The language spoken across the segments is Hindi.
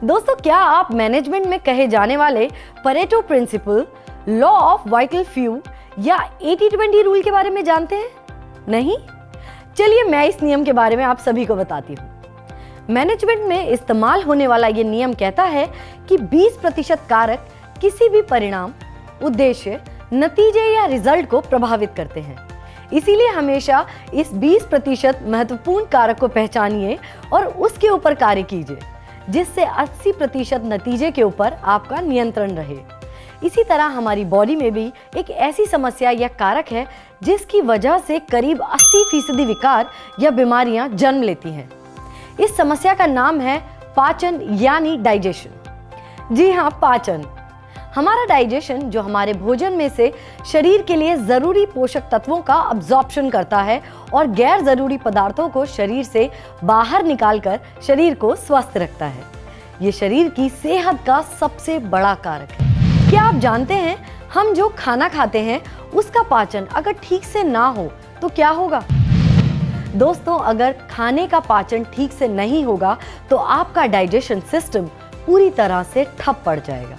दोस्तों, क्या आप मैनेजमेंट में कहे जाने वाले Pareto principle, law of vital few या 80-20 रूल के बारे में जानते हैं? नहीं? चलिए मैं इस नियम के बारे में आप सभी को बताती हूँ। मैनेजमेंट में इस्तेमाल होने वाला ये नियम कहता है कि 20% कारक किसी भी परिणाम, उद्देश्य, नतीजे या रिजल्ट को प्रभावित करते हैं। इसीलिए हमेशा इस 20% महत्वपूर्ण कारक को पहचानिए और उसके ऊपर कार्य कीजिए, जिससे 80% नतीजे के ऊपर आपका नियंत्रण रहे। इसी तरह हमारी बॉडी में भी एक ऐसी समस्या या कारक है जिसकी वजह से करीब 80% विकार या बीमारियां जन्म लेती हैं। इस समस्या का नाम है पाचन यानी डाइजेशन। जी हाँ, पाचन। हमारा डाइजेशन जो हमारे भोजन में से शरीर के लिए जरूरी पोषक तत्वों का अब्जॉर्प्शन करता है और गैर जरूरी पदार्थों को शरीर से बाहर निकालकर शरीर को स्वस्थ रखता है। ये शरीर की सेहत का सबसे बड़ा कारक है। क्या आप जानते हैं, हम जो खाना खाते हैं उसका पाचन अगर ठीक से ना हो तो क्या होगा? दोस्तों, अगर खाने का पाचन ठीक से नहीं होगा तो आपका डाइजेशन सिस्टम पूरी तरह से ठप पड़ जाएगा।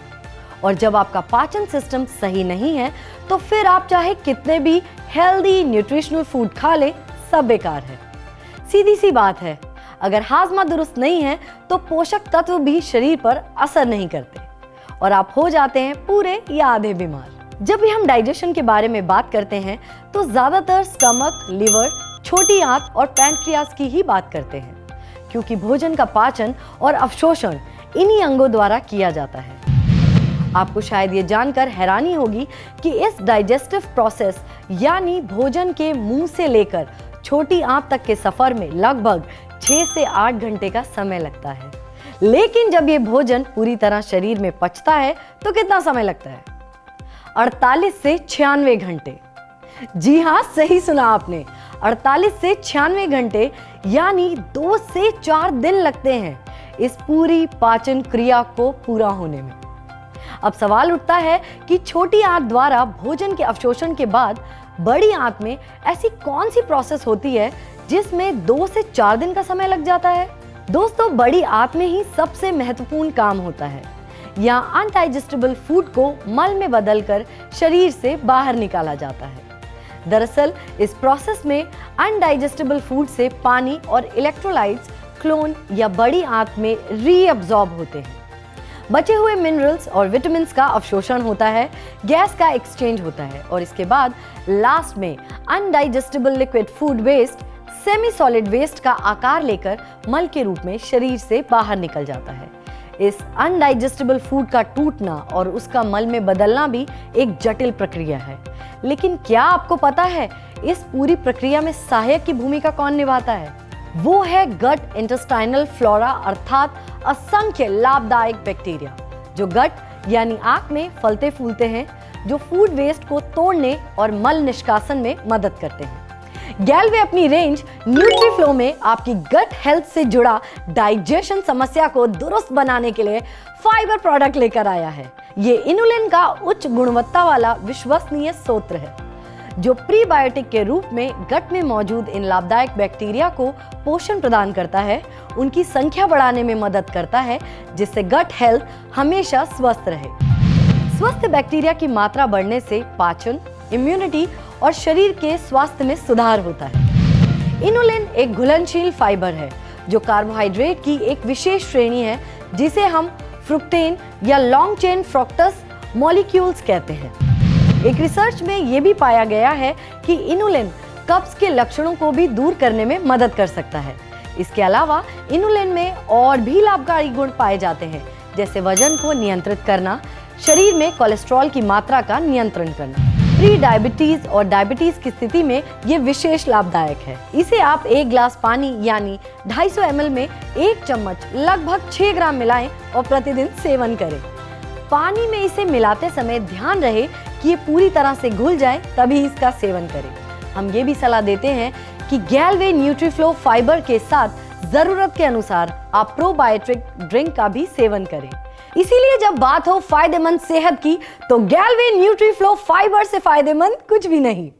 और जब आपका पाचन सिस्टम सही नहीं है तो फिर आप चाहे कितने भी हेल्दी न्यूट्रिशनल फूड खा लें, सब बेकार है। सीधी सी बात है, अगर हाजमा दुरुस्त नहीं है तो पोषक तत्व भी शरीर पर असर नहीं करते और आप हो जाते हैं पूरे या आधे बीमार। जब भी हम डाइजेशन के बारे में बात करते हैं तो ज्यादातर स्टमक, लिवर, छोटी आंत और पैंक्रियास की ही बात करते हैं, क्योंकि भोजन का पाचन और अवशोषण इन्हीं अंगों द्वारा किया जाता है। आपको शायद ये जानकर हैरानी होगी कि इस डाइजेस्टिव प्रोसेस यानी भोजन के मुंह से लेकर छोटी आंत तक के सफर में लगभग 6 से 8 घंटे का समय लगता है। लेकिन जब ये भोजन पूरी तरह शरीर में पचता है तो कितना समय लगता है? 48 से 96 घंटे। जी हाँ, सही सुना आपने, 48 से 96 घंटे यानी 2 से 4 दिन लगते हैं इस पूरी पाचन क्रिया को पूरा होने में। अब सवाल उठता है कि छोटी आंत द्वारा भोजन के अवशोषण के बाद बड़ी आंत में ऐसी कौन सी प्रोसेस होती है जिसमें 2 से 4 दिन का समय लग जाता है? दोस्तों, बड़ी आंत में ही सबसे महत्वपूर्ण काम होता है। यहाँ अनडाइजेस्टेबल फूड को मल में बदलकर शरीर से बाहर निकाला जाता है। दरअसल इस प्रोसेस में अनडाइजेस्टेबल फूड से पानी और इलेक्ट्रोलाइट्स क्लोन या बड़ी आंत में रीअब्सॉर्ब होते हैं। बचे हुए मिनरल्स और विटामिन्स का अवशोषण होता है, गैस का एक्सचेंज होता है और इसके बाद लास्ट में undigestible liquid food waste semi solid waste का आकार लेकर मल के रूप में शरीर से बाहर निकल जाता है। इस अनडाइजेस्टेबल फूड का टूटना और उसका मल में बदलना भी एक जटिल प्रक्रिया है। लेकिन क्या आपको पता है इस पूरी प्रक्रिया में सहायक की भूमिका कौन निभाता है? वो है गट इंटेस्टाइनल फ्लोरा, अर्थात असंख्य लाभदायक बैक्टीरिया जो गट यानी आंत में फलते फूलते हैं, जो फूड वेस्ट को तोड़ने और मल निष्कासन में मदद करते हैं। गैलवे अपनी रेंज न्यूट्रीफ्लो में आपकी गट हेल्थ से जुड़ा डाइजेशन समस्या को दुरुस्त बनाने के लिए फाइबर प्रोडक्ट लेकर आया है। ये इनुलिन का उच्च गुणवत्ता वाला विश्वसनीय स्रोत है जो प्रीबायोटिक के रूप में गट में मौजूद इन लाभदायक बैक्टीरिया को पोषण प्रदान करता है, उनकी संख्या बढ़ाने में मदद करता है, जिससे गट हेल्थ हमेशा स्वस्थ रहे। स्वस्थ बैक्टीरिया की मात्रा बढ़ने से पाचन, इम्यूनिटी और शरीर के स्वास्थ्य में सुधार होता है। इनुलिन एक घुलनशील फाइबर है जो कार्बोहाइड्रेट की एक विशेष श्रेणी है जिसे हम फ्रुक्टेन या लॉन्ग चेन फ्रक्टोज मॉलिक्यूल्स कहते हैं। एक रिसर्च में ये भी पाया गया है कि इनुलिन कब्ज के लक्षणों को भी दूर करने में मदद कर सकता है। इसके अलावा इनुलिन में और भी लाभकारी गुण पाए जाते हैं, जैसे वजन को नियंत्रित करना, शरीर में कोलेस्ट्रॉल की मात्रा का नियंत्रण करना। प्री डायबिटीज और डायबिटीज की स्थिति में ये विशेष लाभदायक है। इसे आप 1 ग्लास पानी यानी 250 ml में 1 चम्मच लगभग 6 ग्राम मिलाएं और प्रतिदिन सेवन करें। पानी में इसे मिलाते समय ध्यान रहे कि ये पूरी तरह से घुल जाए, तभी इसका सेवन करें। हम ये भी सलाह देते हैं कि गैलवे न्यूट्रीफ्लो फाइबर के साथ जरूरत के अनुसार आप प्रोबायोटिक ड्रिंक का भी सेवन करें। इसीलिए जब बात हो फायदेमंद सेहत की तो गैलवे न्यूट्रीफ्लो फाइबर से फायदेमंद कुछ भी नहीं।